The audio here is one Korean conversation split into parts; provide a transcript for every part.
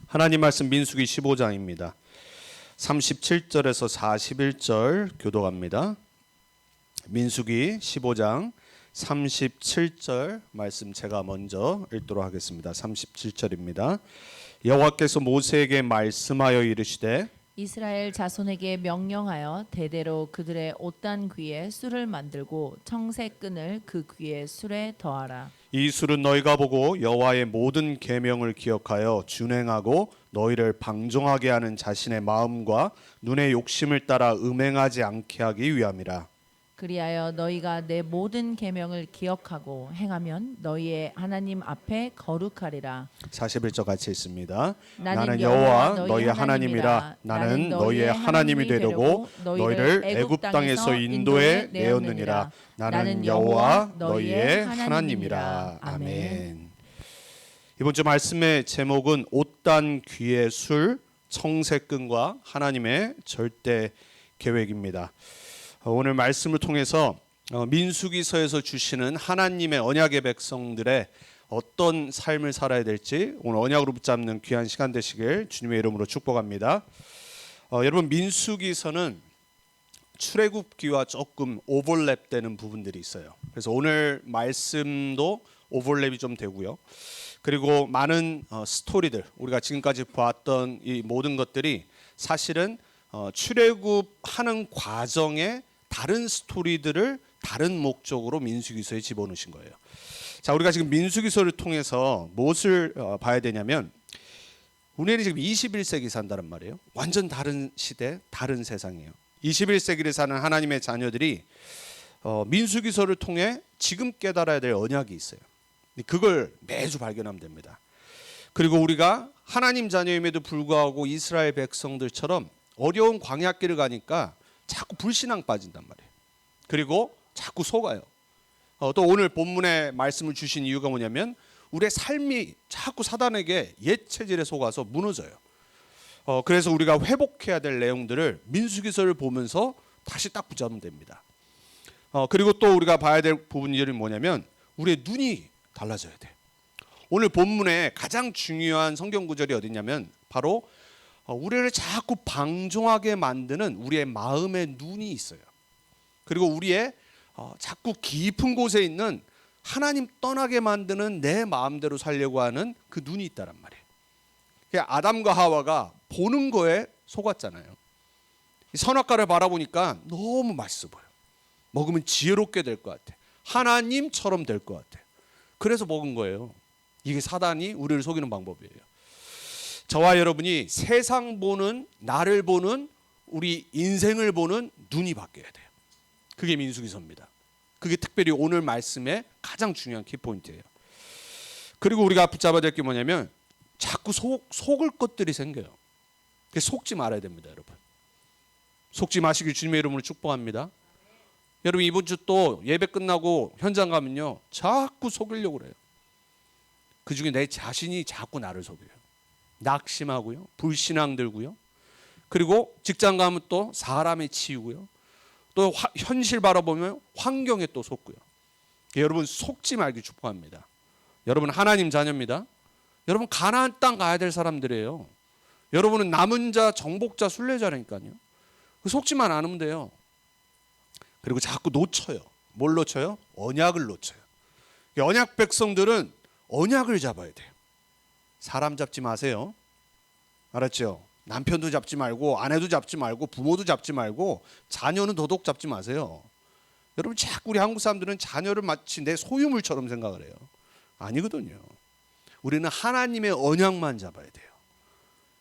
하나님 말씀 민수기 15장입니다. 37절에서 41절 교독합니다. 민수기 15장 37절 말씀 제가 먼저 읽도록 하겠습니다. 37절입니다. 여호와께서 모세에게 말씀하여 이르시되 이스라엘 자손에게 명령하여 대대로 그들의 옷단 귀에 술을 만들고 청새끈을 그 귀에 술에 더하라. 이 술은 너희가 보고 여호와의 모든 계명을 기억하여 준행하고 너희를 방종하게 하는 자신의 마음과 눈의 욕심을 따라 음행하지 않게 하기 위함이라. 그리하여 너희가 내 모든 계명을 기억하고 행하면 너희의 하나님 앞에 거룩하리라. 41절 같이 있습니다. 나는 여호와 너희의 하나님이라. 나는 너희의 하나님이 되려고 너희를 애굽 땅에서 인도해 내었느니라. 나는 여호와 너희의 하나님이라. 아멘. 이번 주 말씀의 제목은 옷단 귀의 술, 청새끈과 하나님의 절대 계획입니다. 오늘 말씀을 통해서 민수기서에서 주시는 하나님의 언약의 백성들의 어떤 삶을 살아야 될지 오늘 언약으로 붙잡는 귀한 시간 되시길 주님의 이름으로 축복합니다. 여러분, 민수기서는 출애굽기와 조금 오버랩되는 부분들이 있어요. 그래서 오늘 말씀도 오버랩이 좀 되고요. 그리고 많은 스토리들, 우리가 지금까지 보았던 이 모든 것들이 사실은 출애굽하는 과정에 다른 스토리들을 다른 목적으로 민수기서에 집어넣으신 거예요. 자, 우리가 지금 민수기서를 통해서 무엇을 봐야 되냐면, 우리는 지금 21세기 산다는 말이에요. 완전 다른 시대, 다른 세상이에요. 21세기를 사는 하나님의 자녀들이 민수기서를 통해 지금 깨달아야 될 언약이 있어요. 그걸 매주 발견하면 됩니다. 그리고 우리가 하나님 자녀임에도 불구하고 이스라엘 백성들처럼 어려운 광야길을 가니까 자꾸 불신앙 빠진단 말이에요. 그리고 자꾸 속아요. 또 오늘 본문에 말씀을 주신 이유가 뭐냐면 우리의 삶이 자꾸 사단에게 옛 체질에 속아서 무너져요. 그래서 우리가 회복해야 될 내용들을 민수기서를 보면서 다시 딱 붙잡으면 됩니다. 그리고 또 우리가 봐야 될 부분이 뭐냐면 우리의 눈이 달라져야 돼요. 오늘 본문에 가장 중요한 성경 구절이 어디냐면 바로 우리를 자꾸 방종하게 만드는 우리의 마음의 눈이 있어요. 그리고 우리의 자꾸 깊은 곳에 있는 하나님 떠나게 만드는 내 마음대로 살려고 하는 그 눈이 있다란 말이에요. 아담과 하와가 보는 거에 속았잖아요. 선악과를 바라보니까 너무 맛있어 보여. 먹으면 지혜롭게 될 것 같아. 하나님처럼 될 것 같아. 그래서 먹은 거예요. 이게 사단이 우리를 속이는 방법이에요. 저와 여러분이 세상 보는, 나를 보는, 우리 인생을 보는 눈이 바뀌어야 돼요. 그게 민수기서입니다. 그게 특별히 오늘 말씀의 가장 중요한 키포인트예요. 그리고 우리가 붙잡아야 될 게 뭐냐면 자꾸 속을 것들이 생겨요. 속지 말아야 됩니다, 여러분. 속지 마시길 주님의 이름으로 축복합니다. 여러분, 이번 주 또 예배 끝나고 현장 가면요 자꾸 속이려고 그래요. 그중에 내 자신이 자꾸 나를 속여요. 낙심하고요, 불신앙 들고요. 그리고 직장 가면 또 사람에 치이고요. 또 현실 바라보면 환경에 또 속고요. 여러분, 속지 말기 축복합니다. 여러분, 하나님 자녀입니다. 여러분, 가나안 땅 가야 될 사람들이에요. 여러분은 남은 자, 정복자, 순례자라니까요. 속지만 않으면 돼요. 그리고 자꾸 놓쳐요. 뭘 놓쳐요? 언약을 놓쳐요. 언약 백성들은 언약을 잡아야 돼요. 사람 잡지 마세요. 알았죠? 남편도 잡지 말고 아내도 잡지 말고 부모도 잡지 말고 자녀는 더더욱 잡지 마세요. 여러분, 자꾸 우리 한국 사람들은 자녀를 마치 내 소유물처럼 생각을 해요. 아니거든요. 우리는 하나님의 언약만 잡아야 돼요.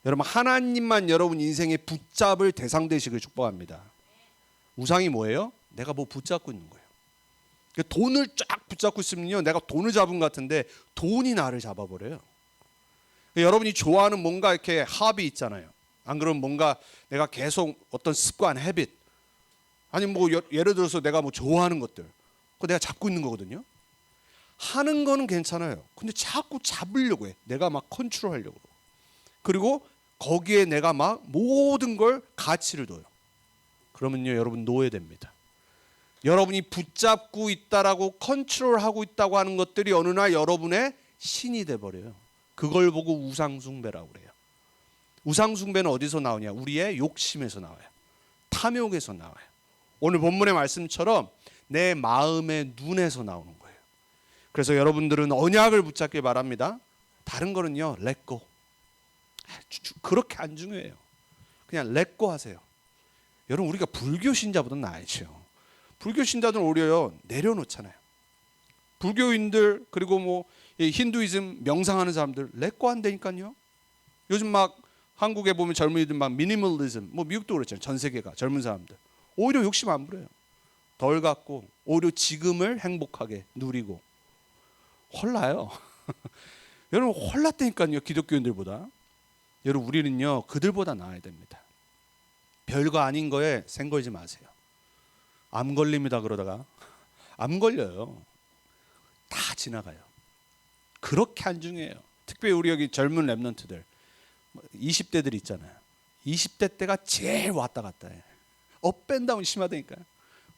여러분, 하나님만 여러분 인생에 붙잡을 대상 되시길 축복합니다. 우상이 뭐예요? 내가 뭐 붙잡고 있는 거예요. 돈을 쫙 붙잡고 있으면요, 내가 돈을 잡은 것 같은데 돈이 나를 잡아버려요. 여러분이 좋아하는 뭔가 이렇게 합이 있잖아요. 안 그러면 뭔가 내가 계속 어떤 습관, 헤빗, 아니 뭐 예를 들어서 내가 뭐 좋아하는 것들, 그거 내가 잡고 있는 거거든요. 하는 거는 괜찮아요. 근데 자꾸 잡으려고 해. 내가 막 컨트롤하려고. 그리고 거기에 내가 막 모든 걸 가치를 둬요. 그러면요, 여러분 놓아야 됩니다. 여러분이 붙잡고 있다라고 컨트롤하고 있다고 하는 것들이 어느 날 여러분의 신이 돼버려요. 그걸 보고 우상숭배라고 그래요. 우상숭배는 어디서 나오냐? 우리의 욕심에서 나와요. 탐욕에서 나와요. 오늘 본문의 말씀처럼 내 마음의 눈에서 나오는 거예요. 그래서 여러분들은 언약을 붙잡길 바랍니다. 다른 거는요, 렛고. 그렇게 안 중요해요. 그냥 렛고 하세요. 여러분, 우리가 불교 신자보다 나아죠. 불교 신자들은 오히려 내려놓잖아요. 불교인들 그리고 뭐 힌두이즘 명상하는 사람들 렛고 한다니까요. 요즘 막 한국에 보면 젊은이들 막 미니멀리즘, 뭐 미국도 그렇잖아요. 전 세계가 젊은 사람들 오히려 욕심 안 부려요. 덜 갖고 오히려 지금을 행복하게 누리고 헐나요. 여러분 헐났다니까요. 기독교인들보다. 여러분 우리는요 그들보다 나아야 됩니다. 별거 아닌 거에 생 걸지 마세요. 암 걸립니다 그러다가 암 걸려요. 다 지나가요. 그렇게 안 중요해요. 특별히 우리 여기 젊은 랩런트들 20대들 있잖아요. 20대 때가 제일 왔다 갔다 해. 업앤다운 심하다니까요.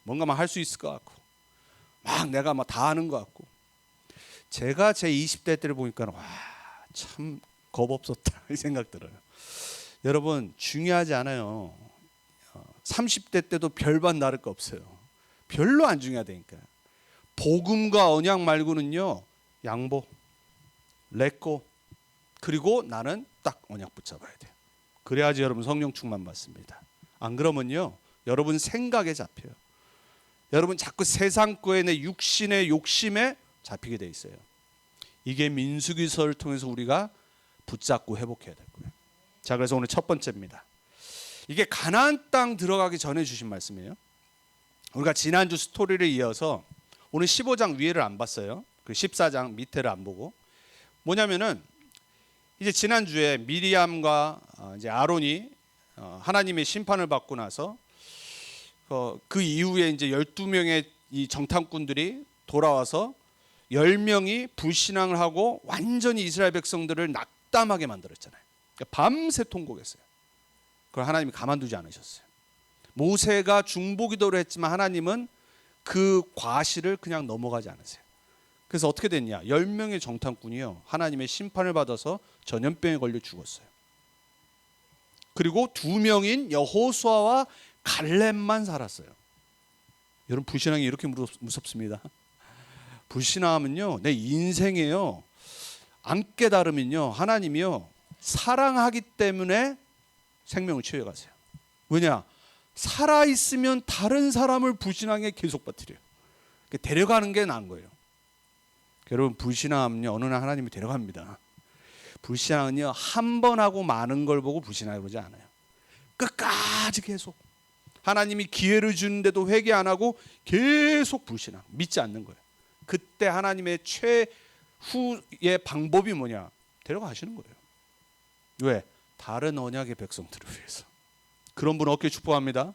뭔가 막 할 수 있을 것 같고 막 내가 막 다 하는 것 같고. 제가 제 20대 때를 보니까 와 참 겁 없었다 이 생각 들어요. 여러분 중요하지 않아요. 30대 때도 별반 다를 거 없어요. 별로 안 중요하다니까. 복음과 언약 말고는요 양보, 렛고, 그리고 나는 딱 언약 붙잡아야 돼요. 그래야지 여러분 성령 충만 받습니다. 안 그러면요 여러분 생각에 잡혀요. 여러분 자꾸 세상 거에 내 육신의 욕심에 잡히게 돼 있어요. 이게 민수기서를 통해서 우리가 붙잡고 회복해야 될 거예요. 자, 그래서 오늘 첫 번째입니다. 이게 가나안 땅 들어가기 전에 주신 말씀이에요. 우리가 지난주 스토리를 이어서 오늘 15장 위에를 안 봤어요. 그 14장 밑에를 안 보고 뭐냐면은 이제 지난주에 미리암과 이제 아론이 하나님의 심판을 받고 나서 그 이후에 이제 12명의 이 정탐꾼들이 돌아와서 10명이 불신앙을 하고 완전히 이스라엘 백성들을 낙담하게 만들었잖아요. 그러니까 밤새 통곡했어요. 그걸 하나님이 가만두지 않으셨어요. 모세가 중보기도를 했지만 하나님은 그 과실을 그냥 넘어가지 않으세요. 그래서 어떻게 됐냐? 10명의 정탐꾼이요 하나님의 심판을 받아서 전염병에 걸려 죽었어요. 그리고 2명인 여호수아와 갈렙만 살았어요. 여러분 불신앙이 이렇게 무섭습니다. 불신앙하면요 내 인생에요 안 깨달으면요 하나님이요 사랑하기 때문에 생명을 치유해가세요. 왜냐? 살아있으면 다른 사람을 불신앙에 계속 빠뜨려요. 데려가는 게 나은 거예요. 여러분 불신앙은요 어느 날 하나님이 데려갑니다. 불신앙은요 한 번 하고 많은 걸 보고 불신앙이 그러지 않아요. 끝까지 계속 하나님이 기회를 주는데도 회개 안 하고 계속 불신앙 믿지 않는 거예요. 그때 하나님의 최후의 방법이 뭐냐? 데려가시는 거예요. 왜? 다른 언약의 백성들을 위해서. 그런 분 얻기 축복합니다.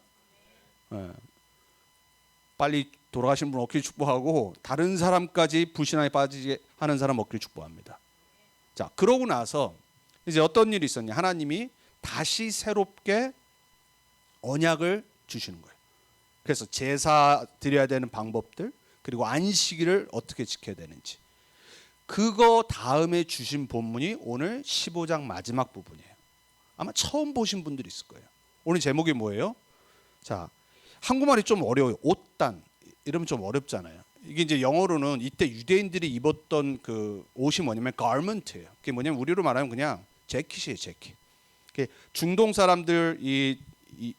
네. 빨리 돌아가신 분 얻기 축복하고 다른 사람까지 불신앙에 빠지게 하는 사람 얻기 축복합니다. 자, 그러고 나서 이제 어떤 일이 있었냐? 하나님이 다시 새롭게 언약을 주시는 거예요. 그래서 제사 드려야 되는 방법들 그리고 안식일을 어떻게 지켜야 되는지 그거 다음에 주신 본문이 오늘 15장 마지막 부분이에요. 아마 처음 보신 분들이 있을 거예요. 오늘 제목이 뭐예요? 자, 한국말이 좀 어려워요. 옷단 이러면 좀 어렵잖아요. 이게 이제 영어로는 이때 유대인들이 입었던 그 옷이 뭐냐면 garment예요. 그게 뭐냐면 우리로 말하면 그냥 재킷이에요, 재킷. 중동 사람들,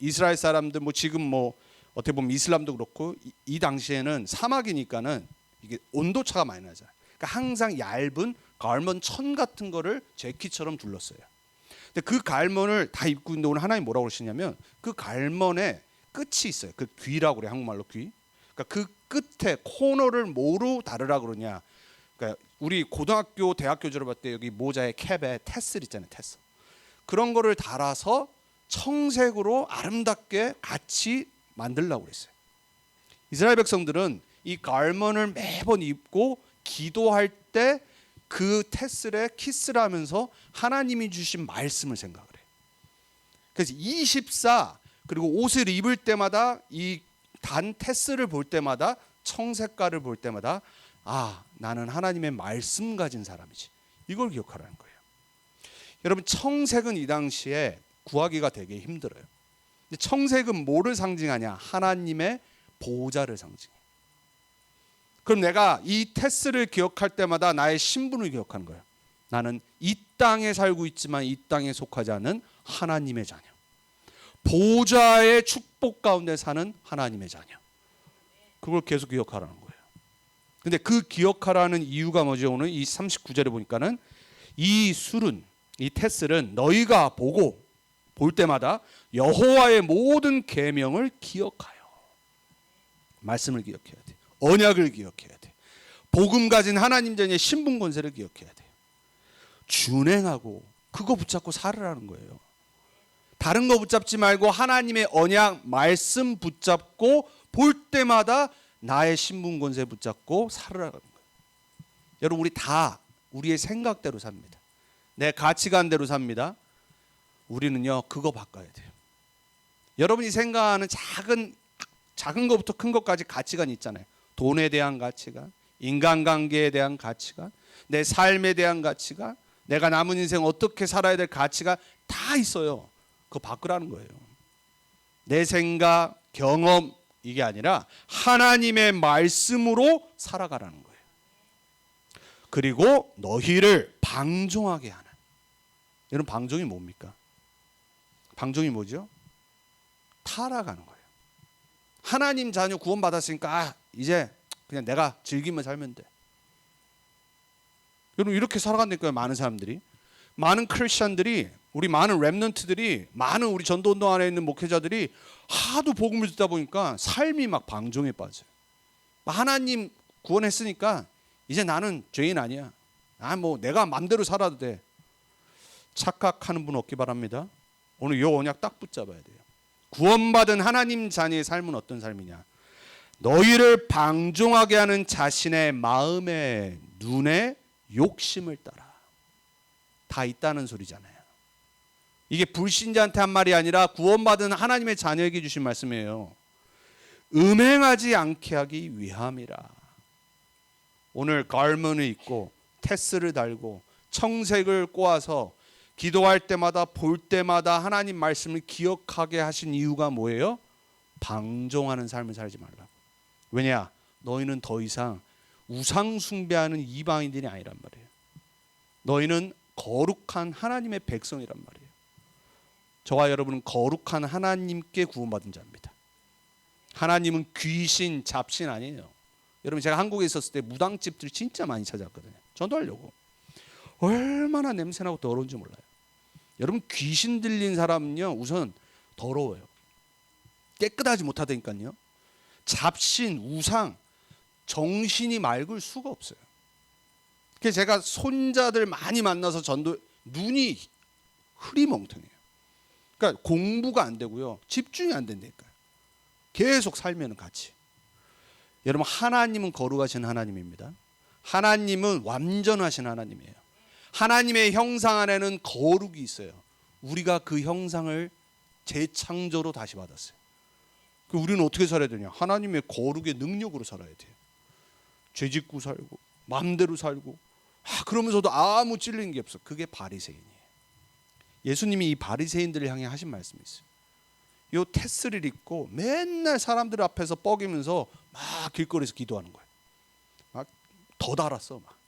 이스라엘 사람들, 뭐 지금 뭐 어떻게 보면 이슬람도 그렇고 이 당시에는 사막이니까는 이게 온도차가 많이 나잖아요. 그러니까 항상 얇은 갈먼 천 같은 거를 재킷처럼 둘렀어요. 근데 그 갈먼을 다 입고 있는데 오늘 하나님 뭐라고 그러시냐면 그 갈먼에 끝이 있어요. 그 귀라고 그래 한국말로 귀. 그러니까 그 끝에 코너를 뭐로 다르라 그러냐? 그러니까 우리 고등학교, 대학교 졸업할 때 여기 모자에 캡에 테슬 있잖아요, 테슬. 그런 거를 달아서 청색으로 아름답게 같이 만들려고 그랬어요. 이스라엘 백성들은 이 갈먼을 매번 입고 기도할 때 그 테슬에 키스를 하면서 하나님이 주신 말씀을 생각을 해요. 그래서 24 그리고 옷을 입을 때마다 이 단 테슬을 볼 때마다 청색깔을 볼 때마다 아 나는 하나님의 말씀 가진 사람이지 이걸 기억하라는 거예요. 여러분 청색은 이 당시에 구하기가 되게 힘들어요. 근데 청색은 뭐를 상징하냐? 하나님의 보호자를 상징해. 그럼 내가 이 테스를 기억할 때마다 나의 신분을 기억하는 거예요. 나는 이 땅에 살고 있지만 이 땅에 속하지 않는 하나님의 자녀. 보호자의 축복 가운데 사는 하나님의 자녀. 그걸 계속 기억하라는 거예요. 근데 그 기억하라는 이유가 뭐죠? 오늘 이 39절에 보니까는 이 술은, 이 테스는 너희가 볼 때마다 여호와의 모든 계명을 기억하여. 말씀을 기억해야 돼. 언약을 기억해야 돼. 복음 가진 하나님 자녀의 신분 권세를 기억해야 돼. 준행하고 그거 붙잡고 살으라는 거예요. 다른 거 붙잡지 말고 하나님의 언약 말씀 붙잡고 볼 때마다 나의 신분 권세 붙잡고 살으라는 거예요. 여러분 우리 다 우리의 생각대로 삽니다. 내 가치관대로 삽니다. 우리는요 그거 바꿔야 돼요. 여러분이 생각하는 작은 것부터 큰 것까지 가치관이 있잖아요. 돈에 대한 가치관, 인간관계에 대한 가치관, 내 삶에 대한 가치관, 내가 남은 인생 어떻게 살아야 될 가치가 다 있어요. 그거 바꾸라는 거예요. 내 생각, 경험 이게 아니라 하나님의 말씀으로 살아가라는 거예요. 그리고 너희를 방종하게 하는. 여러분 방종이 뭡니까? 방종이 뭐죠? 타락하는 거예요. 하나님 자녀 구원받았으니까 이제 그냥 내가 즐기며 살면 돼. 여러분 이렇게 살아간다니까요. 많은 사람들이, 많은 크리스천들이, 우리 많은 렘넌트들이, 많은 우리 전도운동 안에 있는 목회자들이 하도 복음을 듣다 보니까 삶이 막 방종에 빠져요. 하나님 구원했으니까 이제 나는 죄인 아니야. 뭐 내가 맘대로 살아도 돼. 착각하는 분 없기 바랍니다. 오늘 이 언약 딱 붙잡아야 돼요. 구원받은 하나님 자녀의 삶은 어떤 삶이냐? 너희를 방종하게 하는 자신의 마음의 눈에 욕심을 따라. 다 있다는 소리잖아요. 이게 불신자한테 한 말이 아니라 구원받은 하나님의 자녀에게 주신 말씀이에요. 음행하지 않게 하기 위함이라. 오늘 가르먼을 입고 테스를 달고 청색을 꼬아서 기도할 때마다 볼 때마다 하나님 말씀을 기억하게 하신 이유가 뭐예요? 방종하는 삶을 살지 말라고. 왜냐? 너희는 더 이상 우상 숭배하는 이방인들이 아니란 말이에요. 너희는 거룩한 하나님의 백성이란 말이에요. 저와 여러분은 거룩한 하나님께 구원받은 자입니다. 하나님은 귀신, 잡신 아니에요. 여러분 제가 한국에 있었을 때 무당집들 진짜 많이 찾아왔거든요. 전도하려고. 얼마나 냄새나고 더러운지 몰라요. 여러분 귀신 들린 사람은요 우선 더러워요. 깨끗하지 못하다니까요. 잡신, 우상, 정신이 맑을 수가 없어요. 그래서 제가 손자들 많이 만나서 전도, 눈이 흐리멍텅해요. 그러니까 공부가 안 되고요. 집중이 안 된다니까요. 계속 살면은 같이. 여러분 하나님은 거룩하신 하나님입니다. 하나님은 완전하신 하나님이에요. 하나님의 형상 안에는 거룩이 있어요. 우리가 그 형상을 재창조로 다시 받았어요. 우리는 어떻게 살아야 되냐? 하나님의 거룩의 능력으로 살아야 돼요. 죄 짓고 살고 마음대로 살고 그러면서도 아무 찔리는 게 없어. 그게 바리새인이에요. 예수님이 이 바리새인들을 향해 하신 말씀이 있어요. 요 테스를 입고 맨날 사람들 앞에서 뻐기면서 막 길거리에서 기도하는 거예요. 막 더 달았어. 막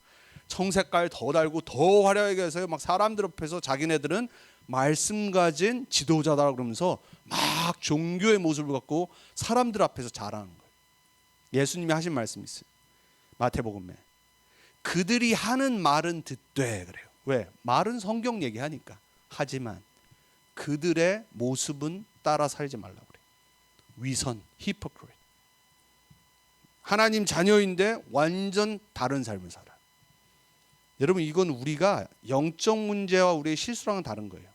청색깔 더 달고 더 화려하게 해서 막 사람들 앞에서 자기네들은 말씀 가진 지도자다 그러면서 막 종교의 모습을 갖고 사람들 앞에서 자랑하는 거예요. 예수님이 하신 말씀이 있어요. 마태복음에 그들이 하는 말은 듣되 그래요. 왜? 말은 성경 얘기하니까. 하지만 그들의 모습은 따라 살지 말라고 그래요. 위선, 히포크리트. 하나님 자녀인데 완전 다른 삶을 살아. 여러분 이건 우리가 영적 문제와 우리의 실수랑은 다른 거예요.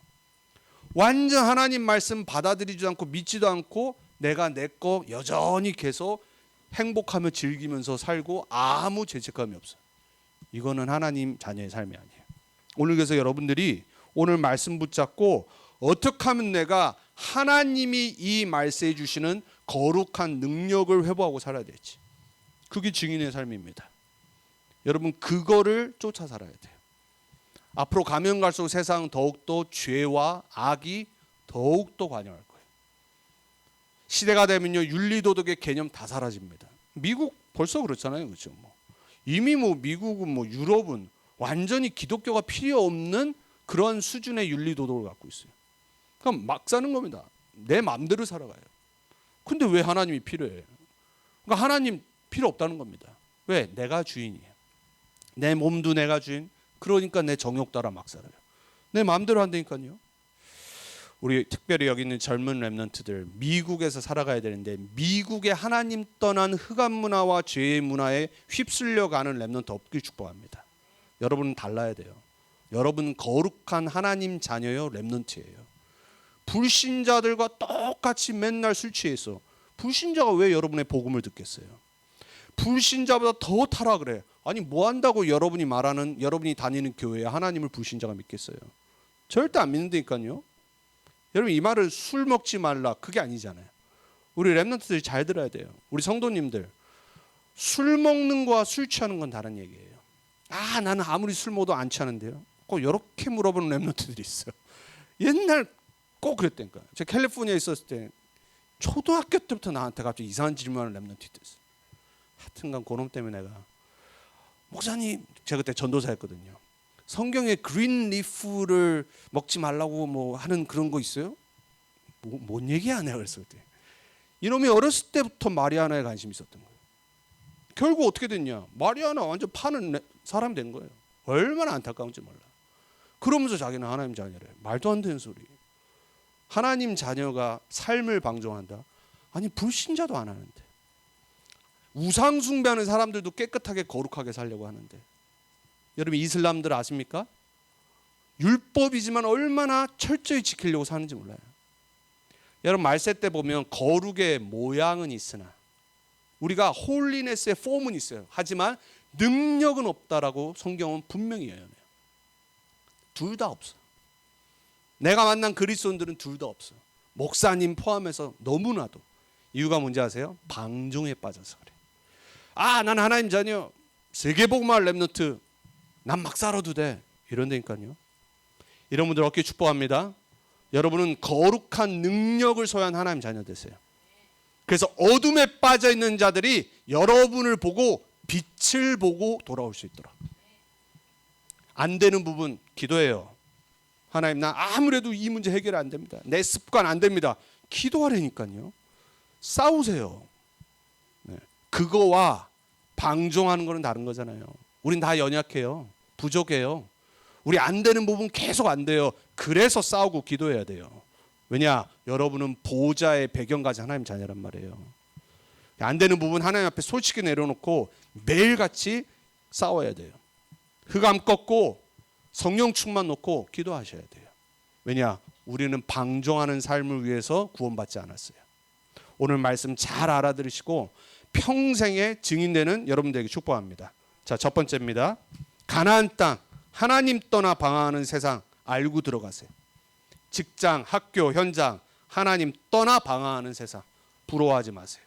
완전 하나님 말씀 받아들이지도 않고 믿지도 않고 내가 내 거 여전히 계속 행복하며 즐기면서 살고 아무 죄책감이 없어요. 이거는 하나님 자녀의 삶이 아니에요. 오늘 그래서 여러분들이 오늘 말씀 붙잡고 어떻게 하면 내가 하나님이 이 말씀해 주시는 거룩한 능력을 회복하고 살아야 될지. 그게 증인의 삶입니다. 여러분 그거를 쫓아 살아야 돼요. 앞으로 가면 갈수록 세상은 더욱더 죄와 악이 더욱더 관영할 거예요. 시대가 되면요, 윤리도덕의 개념 다 사라집니다. 미국 벌써 그렇잖아요, 그렇죠? 이미 미국은 유럽은 완전히 기독교가 필요 없는 그런 수준의 윤리도덕을 갖고 있어요. 그럼 막 사는 겁니다. 내 마음대로 살아가요. 근데 왜 하나님이 필요해요? 그러니까 하나님 필요 없다는 겁니다. 왜? 내가 주인이에요. 내 몸도 내가 주인. 그러니까 내 정욕 따라 막 살아요. 내 마음대로 한다니까요. 우리 특별히 여기 있는 젊은 렘넌트들, 미국에서 살아가야 되는데 미국의 하나님 떠난 흑암 문화와 죄의 문화에 휩쓸려가는 렘넌트 없길 축복합니다. 여러분은 달라야 돼요. 여러분 거룩한 하나님 자녀요, 렘넌트예요. 불신자들과 똑같이 맨날 술 취해서 불신자가 왜 여러분의 복음을 듣겠어요? 불신자보다 더 타락을 해. 아니 뭐 한다고 여러분이 말하는, 여러분이 다니는 교회에 하나님을 불신자가 믿겠어요? 절대 안 믿는다니까요. 여러분 이 말을 술 먹지 말라 그게 아니잖아요. 우리 렘넌트들이 잘 들어야 돼요. 우리 성도님들, 술 먹는 거와 술 취하는 건 다른 얘기예요. 아 나는 아무리 술 먹어도 안 취하는데요. 꼭 이렇게 물어보는 렘넌트들이 있어요. 옛날 꼭 그랬다니까. 제가 캘리포니아에 있었을 때 초등학교 때부터 나한테 갑자기 이상한 질문하는 렘넌트 있었어요. 하여튼간 그놈 때문에 내가, 목사님, 제가 그때 전도사였거든요. 성경에 그린 리프를 먹지 말라고 하는 그런 거 있어요? 뭔 얘기야 내가 그랬을 때. 이놈이 어렸을 때부터 마리아나에 관심이 있었던 거예요. 결국 어떻게 됐냐? 마리아나 완전 파는 사람이 된 거예요. 얼마나 안타까운지 몰라. 그러면서 자기는 하나님 자녀래. 말도 안 되는 소리. 하나님 자녀가 삶을 방종한다? 아니 불신자도 안 하는데. 우상 숭배하는 사람들도 깨끗하게 거룩하게 살려고 하는데. 여러분 이슬람들 아십니까? 율법이지만 얼마나 철저히 지키려고 사는지 몰라요. 여러분 말세 때 보면 거룩의 모양은 있으나 우리가 홀리네스의 폼은 있어요. 하지만 능력은 없다라고 성경은 분명히 예언해요. 둘 다 없어. 내가 만난 그리스도인들은 둘 다 없어. 목사님 포함해서 너무나도. 이유가 뭔지 아세요? 방종에 빠져서 그래. 아, 난 하나님 자녀, 세계복음할 렘넌트, 난 막 살아도 돼. 이런다니까요. 이런 분들 어깨 축복합니다. 여러분은 거룩한 능력을 소유한 하나님 자녀 되세요. 그래서 어둠에 빠져 있는 자들이 여러분을 보고 빛을 보고 돌아올 수 있도록. 안 되는 부분 기도해요. 하나님, 나 아무래도 이 문제 해결 안 됩니다. 내 습관 안 됩니다. 기도하라니까요. 싸우세요. 네. 그거와 방종하는 거는 다른 거잖아요. 우린 다 연약해요. 부족해요. 우리 안 되는 부분 계속 안 돼요. 그래서 싸우고 기도해야 돼요. 왜냐? 여러분은 보호자의 배경 가진 하나님 자녀란 말이에요. 안 되는 부분 하나님 앞에 솔직히 내려놓고 매일같이 싸워야 돼요. 흑암 꺾고 성령 충만 놓고 기도하셔야 돼요. 왜냐? 우리는 방종하는 삶을 위해서 구원받지 않았어요. 오늘 말씀 잘 알아들으시고 평생의 증인되는 여러분들에게 축복합니다. 자, 첫 번째입니다. 가나안 땅, 하나님 떠나 방황하는 세상 알고 들어가세요. 직장, 학교, 현장, 하나님 떠나 방황하는 세상 부러워하지 마세요.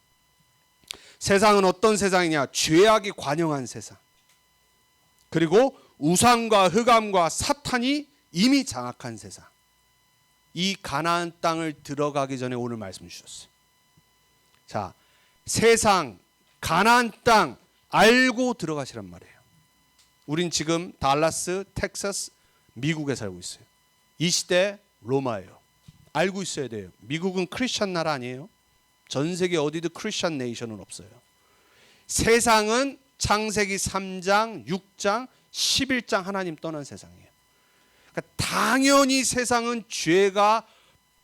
세상은 어떤 세상이냐? 죄악이 관영한 세상. 그리고 우상과 흑암과 사탄이 이미 장악한 세상. 이 가나안 땅을 들어가기 전에 오늘 말씀 주셨어요. 자, 세상 가나안 땅 알고 들어가시란 말이에요. 우린 지금 달라스, 텍사스, 미국에 살고 있어요. 이 시대 로마예요. 알고 있어야 돼요. 미국은 크리스천 나라 아니에요. 전 세계 어디도 크리스천 네이션은 없어요. 세상은 창세기 3장, 6장, 11장 하나님 떠난 세상이에요. 그러니까 당연히 세상은 죄가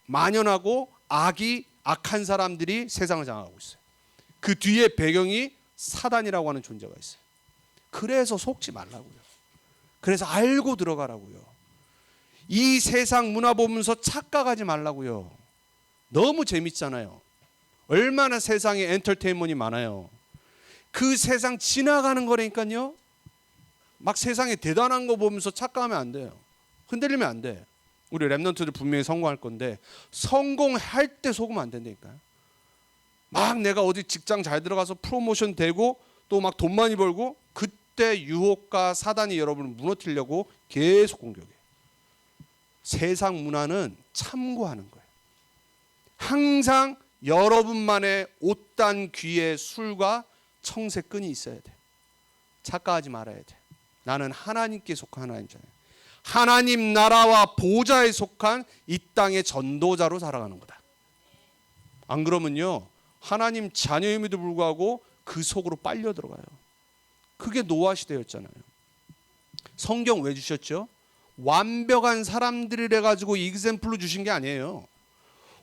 만연하고 악한 사람들이 세상을 장악하고 있어요. 그 뒤에 배경이 사단이라고 하는 존재가 있어요. 그래서 속지 말라고요. 그래서 알고 들어가라고요. 이 세상 문화 보면서 착각하지 말라고요. 너무 재밌잖아요. 얼마나 세상에 엔터테인먼트가 많아요. 그 세상 지나가는 거라니까요. 막 세상에 대단한 거 보면서 착각하면 안 돼요. 흔들리면 안 돼. 우리 렘넌트들 분명히 성공할 건데 성공할 때 속으면 안 된다니까요. 막 내가 어디 직장 잘 들어가서 프로모션 되고 또 막 돈 많이 벌고 절대 유혹과 사단이 여러분을 무너뜨리려고 계속 공격해요. 세상 문화는 참고하는 거예요. 항상 여러분만의 옷단 귀에 술과 청색끈이 있어야 돼. 착각하지 말아야 돼. 나는 하나님께 속한 하나님 자녀. 하나님 나라와 보좌에 속한 이 땅의 전도자로 살아가는 거다. 안 그러면요, 하나님 자녀임에도 불구하고 그 속으로 빨려 들어가요. 그게 노아 시대였잖아요. 성경 왜 주셨죠? 완벽한 사람들이래 가지고 이그샘플로 주신 게 아니에요.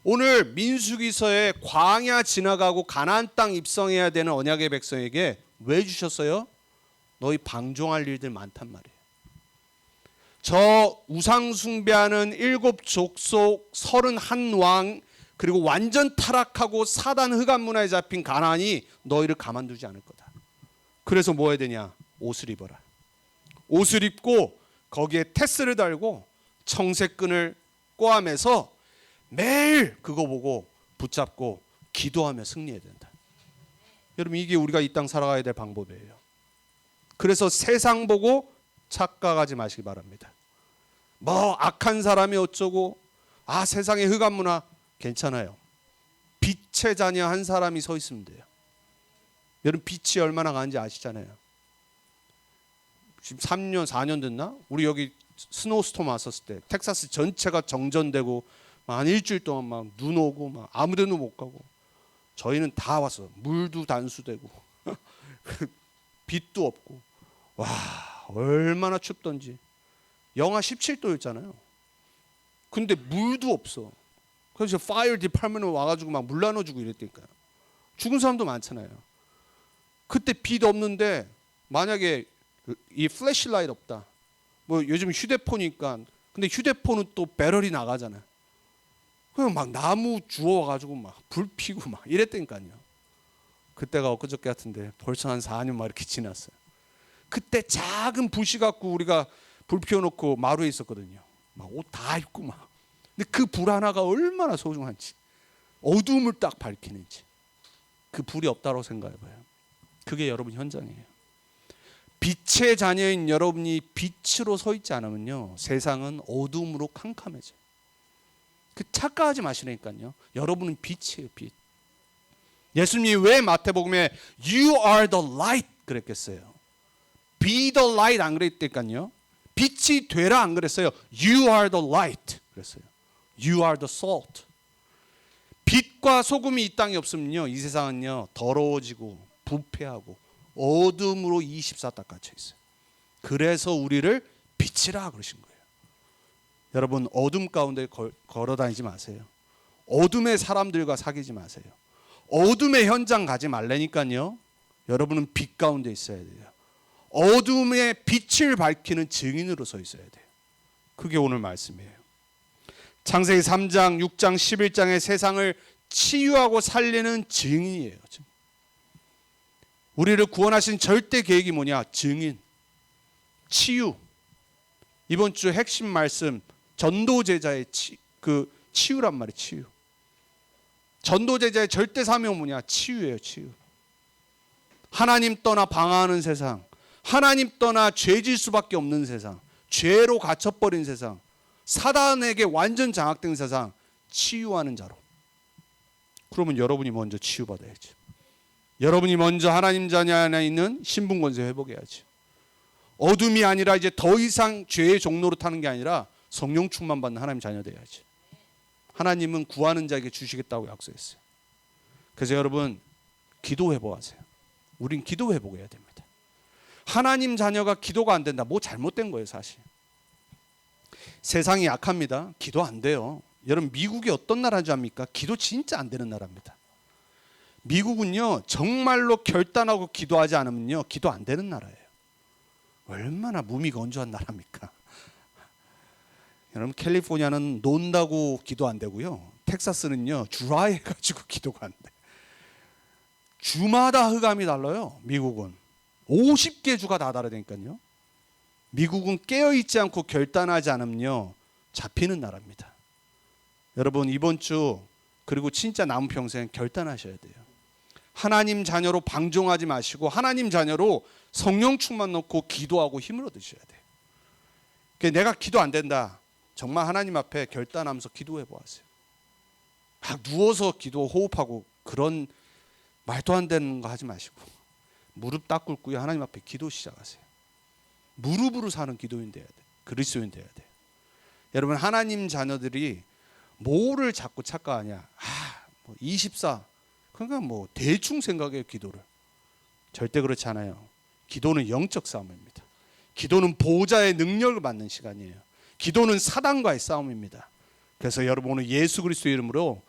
오늘 민수기서에 광야 지나가고 가나안 땅 입성해야 되는 언약의 백성에게 왜 주셨어요? 너희 방종할 일들 많단 말이에요. 저 우상 숭배하는 7족속 31왕, 그리고 완전 타락하고 사단 흑암 문화에 잡힌 가나안이 너희를 가만두지 않을 거다. 그래서 뭐 해야 되냐? 옷을 입어라. 옷을 입고 거기에 테스를 달고 청색끈을 꼬아매서 매일 그거 보고 붙잡고 기도하며 승리해야 된다. 여러분, 이게 우리가 이 땅 살아가야 될 방법이에요. 그래서 세상 보고 착각하지 마시기 바랍니다. 뭐 악한 사람이 어쩌고, 세상의 흑암 문화 괜찮아요. 빛의 자녀 한 사람이 서 있으면 돼요. 여러분, 빛이 얼마나 강한지 아시잖아요. 지금 3년 4년 됐나? 우리 여기 스노우스톰 왔었을 때 텍사스 전체가 정전되고 한 일주일 동안 막 눈 오고 막 아무데도 못 가고, 저희는 다 왔어. 물도 단수되고 빛도 없고, 와 얼마나 춥던지. 영하 17도였잖아요. 근데 물도 없어. 그래서 파이어 디파트먼트 와가지고 막 물 나눠주고 이랬다니까요. 죽은 사람도 많잖아요. 그때 빛 없는데 만약에 이 플래시라이트 없다. 뭐 요즘 휴대폰이니까, 근데 휴대폰은 또 배터리 나가잖아요. 그냥 막 나무 주워가지고 막 불 피고 막 이랬다니까요. 그때가 엊그저께 같은데 벌써 한 4년 막 이렇게 지났어요. 그때 작은 불씨 갖고 우리가 불 피워놓고 마루에 있었거든요. 막 옷 다 입고 막. 근데 그 불 하나가 얼마나 소중한지, 어둠을 딱 밝히는지. 그 불이 없다고 생각해봐요. 그게 여러분 현장이에요. 빛의 자녀인 여러분이 빛으로 서 있지 않으면요, 세상은 어둠으로 캄캄해져요. 그 착각하지 마시라니까요. 여러분은 빛이에요, 빛. 예수님이 왜 마태복음에 You are the light 그랬겠어요? Be the light 안 그랬다니까요. 빛이 되라 안 그랬어요. You are the light 그랬어요. You are the salt. 빛과 소금이 이 땅에 없으면요, 이 세상은요 더러워지고 부패하고 어둠으로 24딱 갇혀 있어요. 그래서 우리를 빛이라 그러신 거예요. 여러분, 어둠 가운데 걸어 다니지 마세요. 어둠의 사람들과 사귀지 마세요. 어둠의 현장 가지 말라니까요. 여러분은 빛 가운데 있어야 돼요. 어둠의 빛을 밝히는 증인으로 서 있어야 돼요. 그게 오늘 말씀이에요. 창세기 3장, 6장, 11장의 세상을 치유하고 살리는 증인이에요. 우리를 구원하신 절대 계획이 뭐냐? 증인, 치유. 이번 주 핵심 말씀, 전도제자의 치유란 말이에요. 치유. 전도제자의 절대 사명은 뭐냐? 치유예요. 치유. 하나님 떠나 방황하는 세상, 하나님 떠나 죄질 수밖에 없는 세상, 죄로 갇혀버린 세상, 사단에게 완전 장악된 세상, 치유하는 자로. 그러면 여러분이 먼저 치유받아야죠. 여러분이 먼저 하나님 자녀 안에 있는 신분권세 회복해야죠. 어둠이 아니라 이제 더 이상 죄의 종로로 타는 게 아니라 성령 충만 받는 하나님 자녀 돼야죠. 하나님은 구하는 자에게 주시겠다고 약속했어요. 그래서 여러분, 기도 회복하세요. 우린 기도 회복해야 됩니다. 하나님 자녀가 기도가 안 된다, 뭐 잘못된 거예요. 사실 세상이 약합니다. 기도 안 돼요. 여러분, 미국이 어떤 나라인지 압니까? 기도 진짜 안 되는 나라입니다. 미국은요, 정말로 결단하고 기도하지 않으면요, 기도 안 되는 나라예요. 얼마나 몸이 건조한 나라입니까? 여러분, 캘리포니아는 논다고 기도 안 되고요, 텍사스는요 주라해 가지고 기도가 안 돼. 주마다 흑암이 달라요. 미국은 50개 주가 다 다르다니까요. 미국은 깨어있지 않고 결단하지 않으면요 잡히는 나라입니다. 여러분, 이번 주 그리고 진짜 남은 평생 결단하셔야 돼요. 하나님 자녀로 방종하지 마시고 하나님 자녀로 성령 충만 넣고 기도하고 힘을 얻으셔야 돼요. 그러니까 내가 기도 안 된다. 정말 하나님 앞에 결단하면서 기도해 보았어요. 막 누워서 기도 호흡하고 그런 말도 안 되는 거 하지 마시고 무릎 딱 꿇고 하나님 앞에 기도 시작하세요. 무릎으로 사는 기도인 돼야 돼. 그리스도인 돼야 돼. 여러분 하나님 자녀들이 뭐를 자꾸 착각하냐. 24 그러니까 뭐 대충 생각해요. 기도를. 절대 그렇지 않아요. 기도는 영적 싸움입니다. 기도는 보호자의 능력을 받는 시간이에요. 기도는 사단과의 싸움입니다. 그래서 여러분 오늘 예수 그리스도 이름으로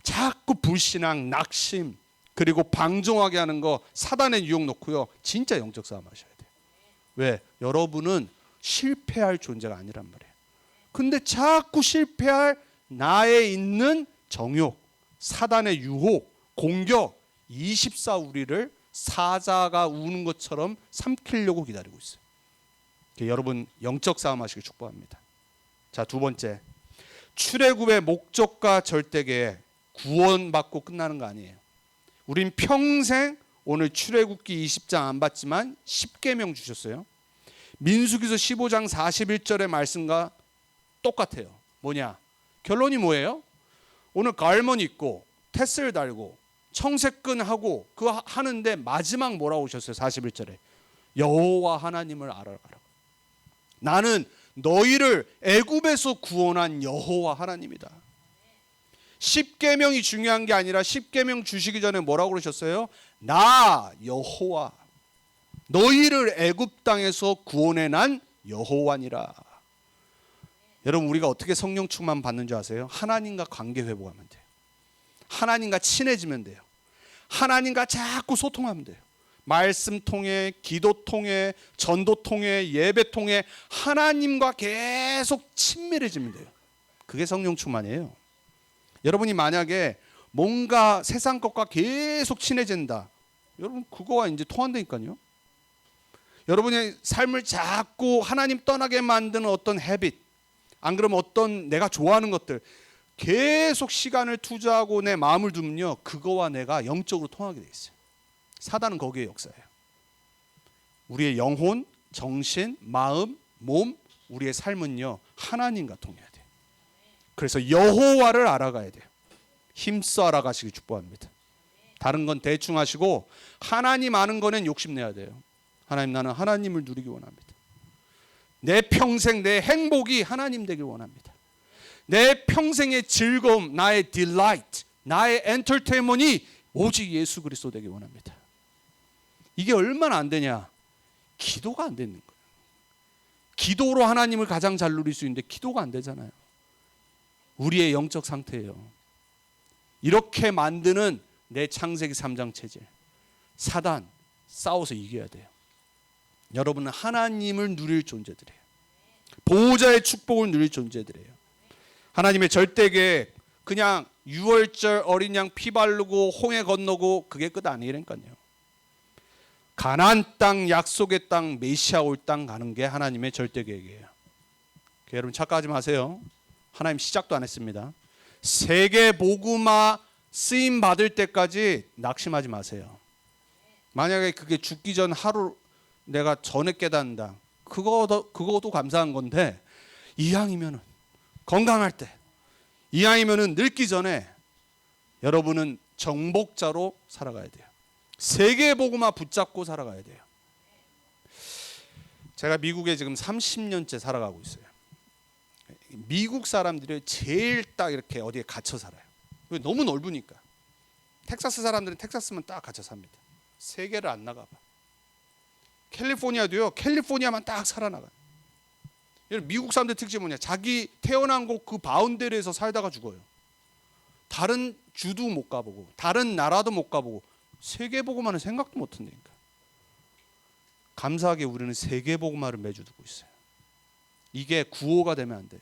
자꾸 불신앙, 낙심 그리고 방종하게 하는 거 사단의 유혹 놓고요. 진짜 영적 싸움 하셔야 돼요. 왜? 여러분은 실패할 존재가 아니란 말이에요. 근데 자꾸 실패할 나에 있는 정욕, 사단의 유혹, 공격 24 우리를 사자가 우는 것처럼 삼키려고 기다리고 있어요. 여러분 영적 싸움 하시길 축복합니다. 자, 두 번째. 출애굽의 목적과 절대계획 구원받고 끝나는 거 아니에요. 우린 평생 오늘 출애굽기 20장 안 봤지만 10계명 주셨어요. 민수기서 15장 41절의 말씀과 똑같아요. 뭐냐? 결론이 뭐예요? 오늘 갈몬 입고 테슬 달고 청색근 하고 그거 하는데 마지막 뭐라고 오셨어요? 41절에 여호와 하나님을 알아라. 나는 너희를 애굽에서 구원한 여호와 하나님이다. 10계명이 중요한 게 아니라 10계명 주시기 전에 뭐라고 그러셨어요? 나 여호와 너희를 애굽 땅에서 구원해 난 여호와니라. 여러분 우리가 어떻게 성령 충만 받는 줄 아세요? 하나님과 관계 회복하면 돼요. 하나님과 친해지면 돼요. 하나님과 자꾸 소통하면 돼요. 말씀 통해, 기도 통해, 전도 통해, 예배 통해 하나님과 계속 친밀해지면 돼요. 그게 성령 충만이에요. 여러분이 만약에 뭔가 세상 것과 계속 친해진다. 여러분 그거와 이제 통한다니까요. 여러분의 삶을 자꾸 하나님 떠나게 만드는 어떤 헤빗, 안 그러면 어떤 내가 좋아하는 것들 계속 시간을 투자하고 내 마음을 두면요. 그거와 내가 영적으로 통하게 돼 있어요. 사단은 거기에 역사예요. 우리의 영혼, 정신, 마음, 몸, 우리의 삶은요. 하나님과 통해야 돼요. 그래서 여호와를 알아가야 돼요. 힘써 알아가시기 축복합니다. 다른 건 대충 하시고 하나님 아는 거는 욕심내야 돼요. 하나님 나는 하나님을 누리기 원합니다. 내 평생 내 행복이 하나님 되길 원합니다. 내 평생의 즐거움, 나의 delight, 나의 엔터테인먼트이 오직 예수 그리스도 되길 원합니다. 이게 얼마나 안 되냐? 기도가 안 되는 거예요. 기도로 하나님을 가장 잘 누릴 수 있는데 기도가 안 되잖아요. 우리의 영적 상태예요. 이렇게 만드는 내 창세기 3장 체질. 사단 싸워서 이겨야 돼요. 여러분은 하나님을 누릴 존재들이에요. 보호자의 축복을 누릴 존재들이에요. 하나님의 절대계획 그냥 유월절 어린 양 피 바르고 홍해 건너고 그게 끝 아니라니까요. 가나안 땅 약속의 땅 메시아 올 땅 가는 게 하나님의 절대계획이에요. 여러분 착각하지 마세요. 하나님 시작도 안 했습니다. 세계 복음화 쓰임 받을 때까지 낙심하지 마세요. 만약에 그게 죽기 전 하루 내가 전에 깨닫는다. 그거도 감사한 건데 이왕이면은 건강할 때 이왕이면은 늙기 전에 여러분은 정복자로 살아가야 돼요. 세계 복음화 붙잡고 살아가야 돼요. 제가 미국에 지금 30년째 살아가고 있어요. 미국 사람들이 제일 딱 이렇게 어디에 갇혀 살아요. 너무 넓으니까. 텍사스 사람들은 텍사스만 딱 갇혀 삽니다. 세계를 안 나가봐. 캘리포니아도요. 캘리포니아만 딱 살아나가요. 미국 사람들 특징이 뭐냐? 자기 태어난 곳 그 바운더리에서 살다가 죽어요. 다른 주도 못 가보고 다른 나라도 못 가보고 세계 복음화는 생각도 못 한다니까. 감사하게 우리는 세계 복음화를 매주 두고 있어요. 이게 구호가 되면 안 돼요.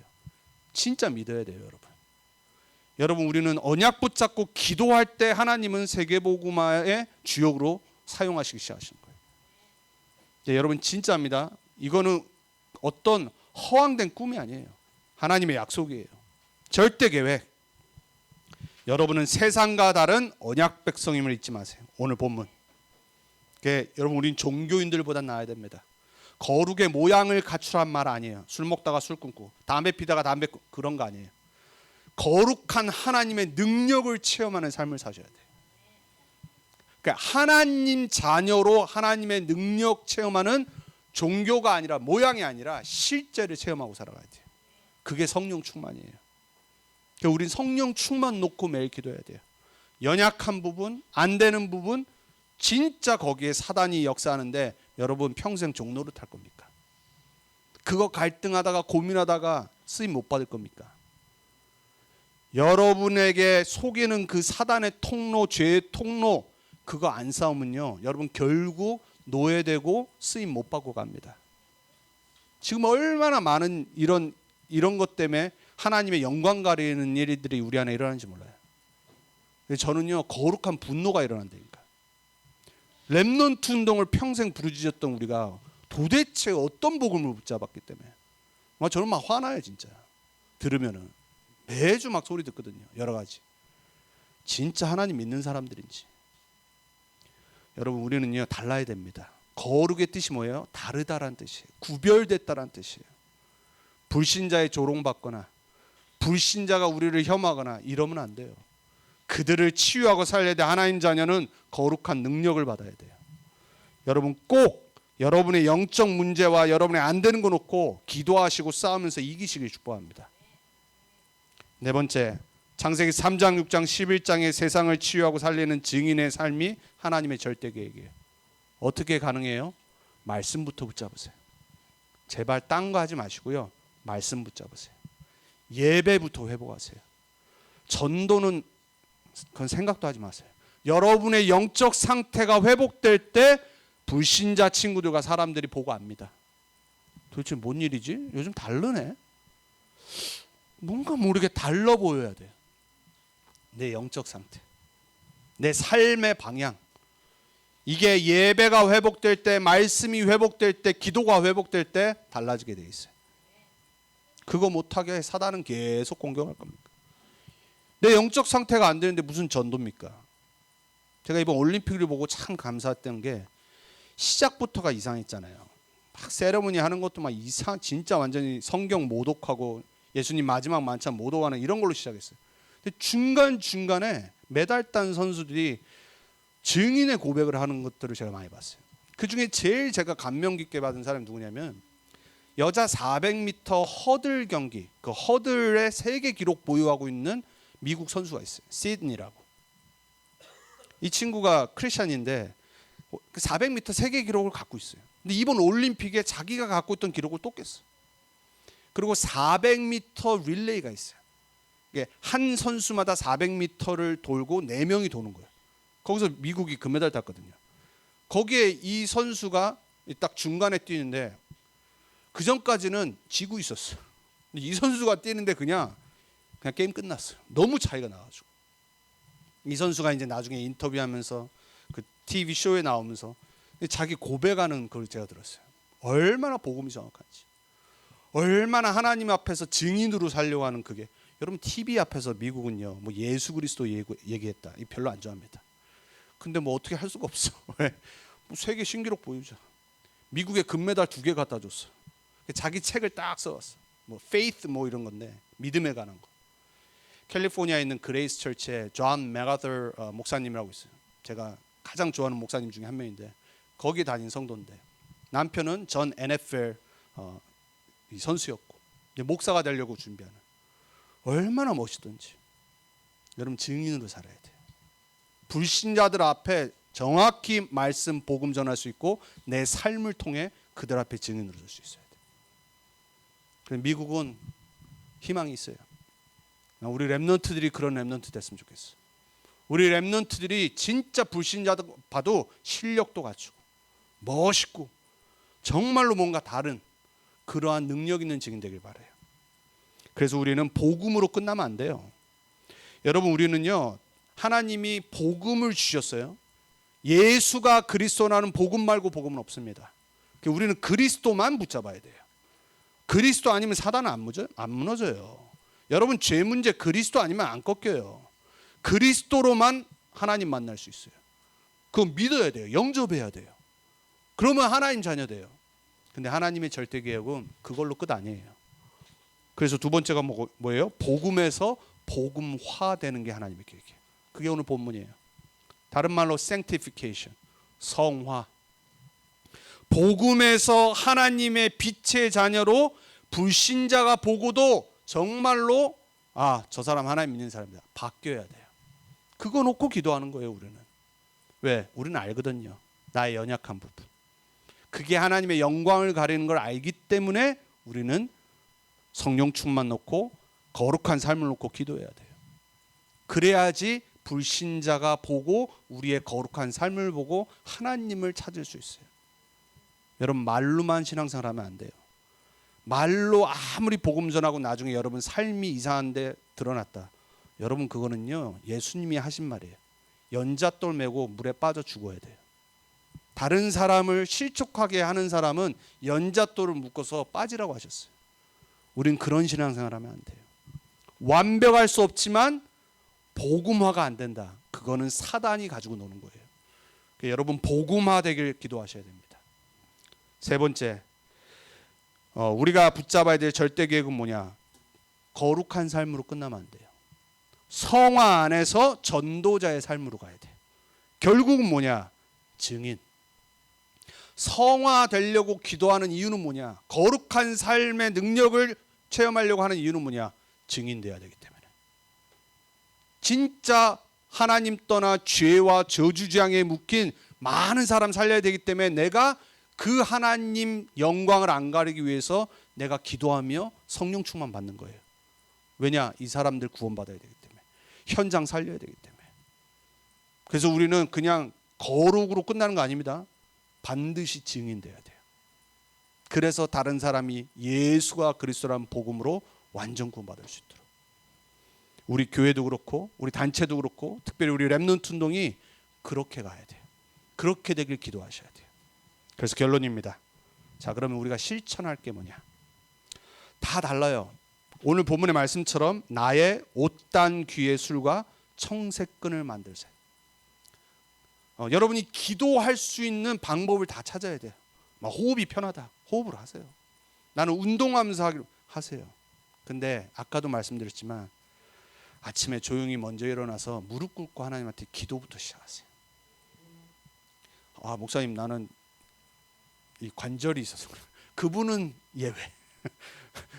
진짜 믿어야 돼요, 여러분. 여러분 우리는 언약 붙잡고 기도할 때 하나님은 세계 복음화의 주역으로 사용하시기 시작하시는 거예요. 여러분 진짜입니다. 이거는 어떤 허황된 꿈이 아니에요. 하나님의 약속이에요. 절대 계획. 여러분은 세상과 다른 언약 백성임을 잊지 마세요. 오늘 본문. 여러분 우린 종교인들보다 나아야 됩니다. 거룩의 모양을 갖추란 말 아니에요. 술 먹다가 술 끊고 담배 피다가 담배 끊고 그런 거 아니에요. 거룩한 하나님의 능력을 체험하는 삶을 사셔야 돼요. 그러니까 하나님 자녀로 하나님의 능력 체험하는 종교가 아니라 모양이 아니라 실제를 체험하고 살아가야 돼요. 그게 성령 충만이에요. 그러니까 우린 성령 충만 놓고 매일 기도해야 돼요. 연약한 부분, 안 되는 부분 진짜 거기에 사단이 역사하는데 여러분 평생 종노릇 할 겁니까? 그거 갈등하다가 고민하다가 쓰임 못 받을 겁니까? 여러분에게 속이는 그 사단의 통로, 죄의 통로 그거 안 싸우면요 여러분 결국 노예되고 쓰임 못 받고 갑니다. 지금 얼마나 많은 이런 것 때문에 하나님의 영광 가리는 일들이 우리 안에 일어나는지 몰라요. 저는요 거룩한 분노가 일어난다니까. 렘넌트 운동을 평생 부르짖었던 우리가 도대체 어떤 복음을 붙잡았기 때문에 저는 막 화나요 진짜. 들으면은 매주 막 소리 듣거든요. 여러 가지. 진짜 하나님 믿는 사람들인지. 여러분 우리는요 달라야 됩니다. 거룩의 뜻이 뭐예요? 다르다란 뜻이에요. 구별됐다란 뜻이에요. 불신자의 조롱받거나 불신자가 우리를 혐오하거나 이러면 안 돼요. 그들을 치유하고 살려야 돼. 하나님 자녀는 거룩한 능력을 받아야 돼요. 여러분 꼭 여러분의 영적 문제와 여러분의 안 되는 거 놓고 기도하시고 싸우면서 이기시길 축복합니다. 네 번째, 창세기 3장, 6장, 11장의 세상을 치유하고 살리는 증인의 삶이 하나님의 절대 계획이에요. 어떻게 가능해요? 말씀부터 붙잡으세요. 제발 딴 거 하지 마시고요. 말씀 붙잡으세요. 예배부터 회복하세요. 전도는 그건 생각도 하지 마세요. 여러분의 영적 상태가 회복될 때 불신자 친구들과 사람들이 보고 압니다. 도대체 뭔 일이지? 요즘 다르네. 뭔가 모르게 달라 보여야 돼요. 내 영적 상태, 내 삶의 방향. 이게 예배가 회복될 때, 말씀이 회복될 때, 기도가 회복될 때 달라지게 돼 있어요. 그거 못하게 사단은 계속 공격할 겁니다. 내 영적 상태가 안 되는데 무슨 전도입니까? 제가 이번 올림픽을 보고 참 감사했던 게 시작부터가 이상했잖아요. 막 세레모니 하는 것도 막 진짜 완전히 성경 모독하고 예수님 마지막 만찬 모독하는 이런 걸로 시작했어요. 근데 중간중간에 메달 딴 선수들이 증인의 고백을 하는 것들을 제가 많이 봤어요. 그중에 제일 제가 감명 깊게 받은 사람이 누구냐면 여자 400m 허들 경기, 그 허들의 세계 기록 보유하고 있는 미국 선수가 있어요. 시드니라고. 이 친구가 크리스찬인데 400m 세계 기록을 갖고 있어요. 근데 이번 올림픽에 자기가 갖고 있던 기록을 또 깼어요. 그리고 400m 릴레이가 있어요. 이게 한 선수마다 400m를 돌고 4명이 도는 거예요. 거기서 미국이 금메달 땄거든요. 거기에 이 선수가 딱 중간에 뛰는데 그 전까지는 지고 있었어요. 근데 이 선수가 뛰는데 그냥 게임 끝났어요. 너무 차이가 나가지고. 이 선수가 이제 나중에 인터뷰하면서 그 TV 쇼에 나오면서 자기 고백하는 걸 제가 들었어요. 얼마나 복음이 정확한지, 얼마나 하나님 앞에서 증인으로 살려고 하는 그게. 여러분 TV 앞에서 미국은요, 뭐 예수 그리스도 얘기했다, 이 별로 안 좋아합니다. 근데 뭐 어떻게 할 수가 없어. 왜? 뭐 세계 신기록 보여줘. 미국에 금메달 2개 갖다 줬어. 자기 책을 딱 써왔어. 뭐 faith 뭐 이런 건데 믿음에 관한 거. 캘리포니아에 있는 그레이스 처치에 존 맥아더 목사님이라고 있어요. 제가 가장 좋아하는 목사님 중에 한 명인데 거기 다닌 성도인데 남편은 전 NFL 선수였고 이제 목사가 되려고 준비하는. 얼마나 멋있던지. 여러분 증인으로 살아야 돼요. 불신자들 앞에 정확히 말씀 복음 전할 수 있고 내 삶을 통해 그들 앞에 증인으로 설 수 있어야 돼요. 그래서 미국은 희망이 있어요. 우리 렘넌트들이 그런 렘넌트 됐으면 좋겠어. 우리 렘넌트들이 진짜 불신자들 봐도 실력도 갖추고 멋있고 정말로 뭔가 다른 그러한 능력 있는 증인 되길 바라요. 그래서 우리는 복음으로 끝나면 안 돼요. 여러분 우리는요 하나님이 복음을 주셨어요. 예수가 그리스도라는 복음 말고 복음은 없습니다. 우리는 그리스도만 붙잡아야 돼요. 그리스도 아니면 사단은 안 무너져요. 여러분 죄 문제 그리스도 아니면 안 꺾여요. 그리스도로만 하나님 만날 수 있어요. 그거 믿어야 돼요. 영접해야 돼요. 그러면 하나님 자녀 돼요. 근데 하나님의 절대 계획은 그걸로 끝 아니에요. 그래서 두 번째가 뭐예요? 복음에서 복음화되는 게 하나님의 계획이에요. 그게 오늘 본문이에요. 다른 말로 sanctification, 성화. 복음에서 하나님의 빛의 자녀로 불신자가 보고도 정말로 저 사람 하나님 믿는 사람이다. 바뀌어야 돼요. 그거 놓고 기도하는 거예요, 우리는. 왜? 우리는 알거든요. 나의 연약한 부분. 그게 하나님의 영광을 가리는 걸 알기 때문에 우리는 성령 충만 놓고 거룩한 삶을 놓고 기도해야 돼요. 그래야지 불신자가 보고 우리의 거룩한 삶을 보고 하나님을 찾을 수 있어요. 여러분, 말로만 신앙생활 하면 안 돼요. 말로 아무리 복음 전하고 나중에 여러분 삶이 이상한데 드러났다. 여러분, 그거는요 예수님이 하신 말이에요. 연잣돌 메고 물에 빠져 죽어야 돼요. 다른 사람을 실족하게 하는 사람은 연잣돌을 묶어서 빠지라고 하셨어요. 우린 그런 신앙생활 하면 안 돼요. 완벽할 수 없지만 복음화가 안 된다. 그거는 사단이 가지고 노는 거예요. 그러니까 여러분, 복음화 되길 기도하셔야 됩니다. 세 번째, 우리가 붙잡아야 될 절대 계획은 뭐냐? 거룩한 삶으로 끝나면 안 돼요. 성화 안에서 전도자의 삶으로 가야 돼요. 결국은 뭐냐? 증인. 성화되려고 기도하는 이유는 뭐냐? 거룩한 삶의 능력을 체험하려고 하는 이유는 뭐냐? 증인돼야 되기 때문에. 진짜 하나님 떠나 죄와 저주장에 묶인 많은 사람 살려야 되기 때문에 내가 그 하나님 영광을 안 가리기 위해서 내가 기도하며 성령 충만 받는 거예요. 왜냐? 이 사람들 구원받아야 되기 때문에. 현장 살려야 되기 때문에. 그래서 우리는 그냥 거룩으로 끝나는 거 아닙니다. 반드시 증인돼야 돼요. 그래서 다른 사람이 예수가 그리스도라는 복음으로 완전 구원받을 수 있도록. 우리 교회도 그렇고 우리 단체도 그렇고 특별히 우리 렘넌트 운동이 그렇게 가야 돼요. 그렇게 되길 기도하셔야 돼요. 그래서 결론입니다. 자, 그러면 우리가 실천할 게 뭐냐? 다 달라요. 오늘 본문의 말씀처럼 나의 옷단 귀의 술과 청색끈을 만들세요. 여러분이 기도할 수 있는 방법을 다 찾아야 돼요. 막 호흡이 편하다. 호흡을 하세요. 나는 운동하면서 하기로 하세요. 근데 아까도 말씀드렸지만 아침에 조용히 먼저 일어나서 무릎 꿇고 하나님한테 기도부터 시작하세요. 목사님, 나는 이 관절이 있어서 그래. 그분은 예외.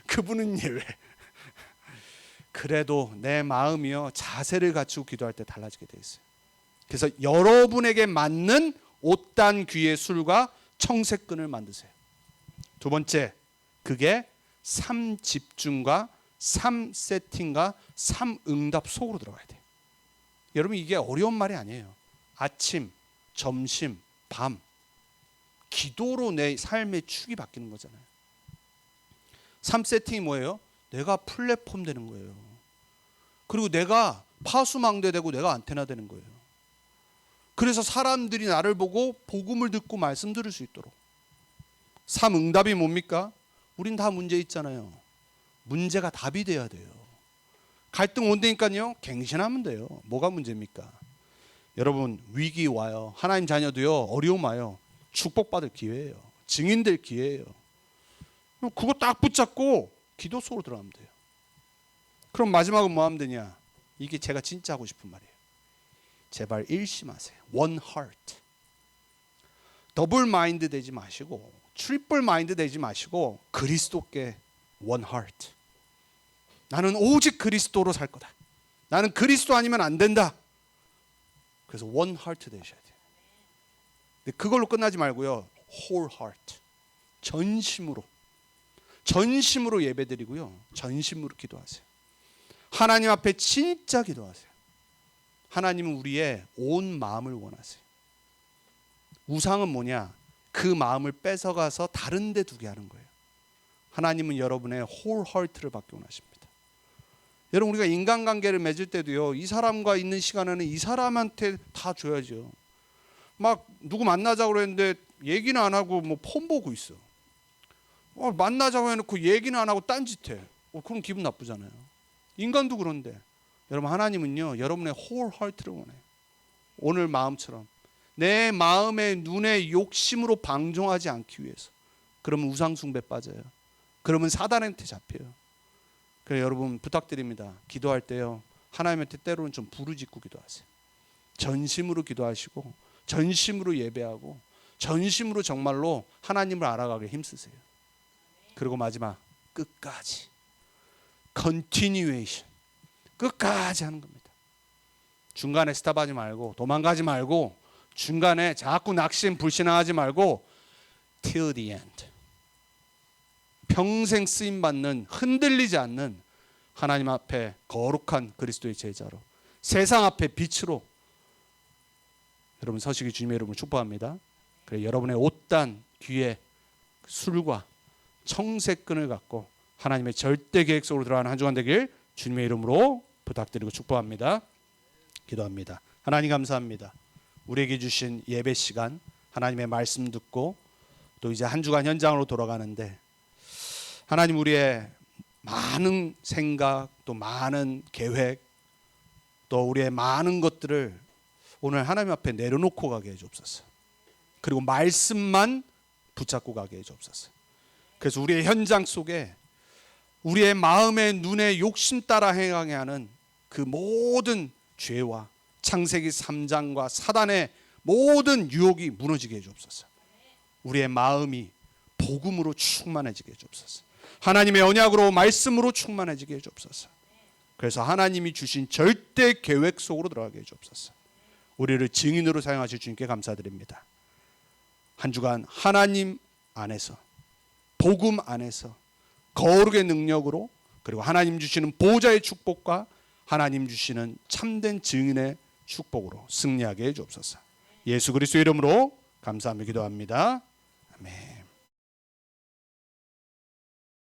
그분은 예외. 그래도 내 마음이요 자세를 갖추고 기도할 때 달라지게 돼 있어요. 그래서 여러분에게 맞는 옷단 귀의 술과 청색끈을 만드세요. 두 번째, 그게 3집중과 3세팅과 3응답 속으로 들어가야 돼요. 여러분, 이게 어려운 말이 아니에요. 아침, 점심, 밤 기도로 내 삶의 축이 바뀌는 거잖아요. 3세팅이 뭐예요? 내가 플랫폼 되는 거예요. 그리고 내가 파수망대 되고 내가 안테나 되는 거예요. 그래서 사람들이 나를 보고 복음을 듣고 말씀 들을 수 있도록. 3응답이 뭡니까? 우린 다 문제 있잖아요. 문제가 답이 돼야 돼요. 갈등 온다니까요. 갱신하면 돼요. 뭐가 문제입니까? 여러분, 위기 와요. 하나님 자녀도요. 어려움 와요. 축복받을 기회예요. 증인될 기회예요. 그거 딱 붙잡고 기도 속으로 들어가면 돼요. 그럼 마지막은 뭐 하면 되냐? 이게 제가 진짜 하고 싶은 말이에요. 제발 일심하세요. One heart. 더블 마인드 되지 마시고 트리플 마인드 되지 마시고 그리스도께 one heart. 나는 오직 그리스도로 살 거다. 나는 그리스도 아니면 안 된다. 그래서 one heart 되셔야 돼요. 근데 그걸로 끝나지 말고요. whole heart. 전심으로 예배드리고요. 전심으로 기도하세요. 하나님 앞에 진짜 기도하세요. 하나님은 우리의 온 마음을 원하세요. 우상은 뭐냐? 그 마음을 뺏어가서 다른 데 두게 하는 거예요. 하나님은 여러분의 whole heart를 받기 원하십니다. 여러분, 우리가 인간관계를 맺을 때도요. 이 사람과 있는 시간에는 이 사람한테 다 줘야죠. 막 누구 만나자고 그랬는데 얘기는 안 하고 뭐 폰 보고 있어. 만나자고 해놓고 얘기는 안 하고 딴짓해. 그럼 기분 나쁘잖아요. 인간도 그런데 여러분, 하나님은요 여러분의 whole heart를 원해요. 오늘 마음처럼 내 마음의 눈의 욕심으로 방종하지 않기 위해서. 그러면 우상숭배 빠져요. 그러면 사단한테 잡혀요. 그래서 여러분 부탁드립니다. 기도할 때요, 하나님한테 때로는 좀 부르짖고 기도하세요. 전심으로 기도하시고 전심으로 예배하고 전심으로 정말로 하나님을 알아가게 힘쓰세요. 그리고 마지막 끝까지 continuation, 끝까지 하는 겁니다. 중간에 스탑하지 말고 도망가지 말고 중간에 자꾸 낙심 불신하지 말고 till the end, 평생 쓰임받는 흔들리지 않는 하나님 앞에 거룩한 그리스도의 제자로, 세상 앞에 빛으로 여러분 서시기 주님의 이름으로 축복합니다. 그래 여러분의 옷단 귀에 술과 청색끈을 갖고 하나님의 절대 계획 속으로 들어가는 한 주간 되길 주님의 이름으로 부탁드리고 축복합니다. 기도합니다. 하나님 감사합니다. 우리에게 주신 예배 시간, 하나님의 말씀 듣고 또 이제 한 주간 현장으로 돌아가는데, 하나님 우리의 많은 생각 또 많은 계획 또 우리의 많은 것들을 오늘 하나님 앞에 내려놓고 가게 해주옵소서. 그리고 말씀만 붙잡고 가게 해주옵소서. 그래서 우리의 현장 속에 우리의 마음의 눈에 욕심 따라 행하게 하는 그 모든 죄와 창세기 3장과 사단의 모든 유혹이 무너지게 해주옵소서. 우리의 마음이 복음으로 충만해지게 해주옵소서. 하나님의 언약으로 말씀으로 충만해지게 해주옵소서. 그래서 하나님이 주신 절대 계획 속으로 들어가게 해주옵소서. 우리를 증인으로 사용하실 주님께 감사드립니다. 한 주간 하나님 안에서, 복음 안에서 거룩의 능력으로, 그리고 하나님 주시는 보호자의 축복과 하나님 주시는 참된 증인의 축복으로 승리하게 해주옵소서. 예수 그리스도의 이름으로 감사하며 기도합니다. 아멘.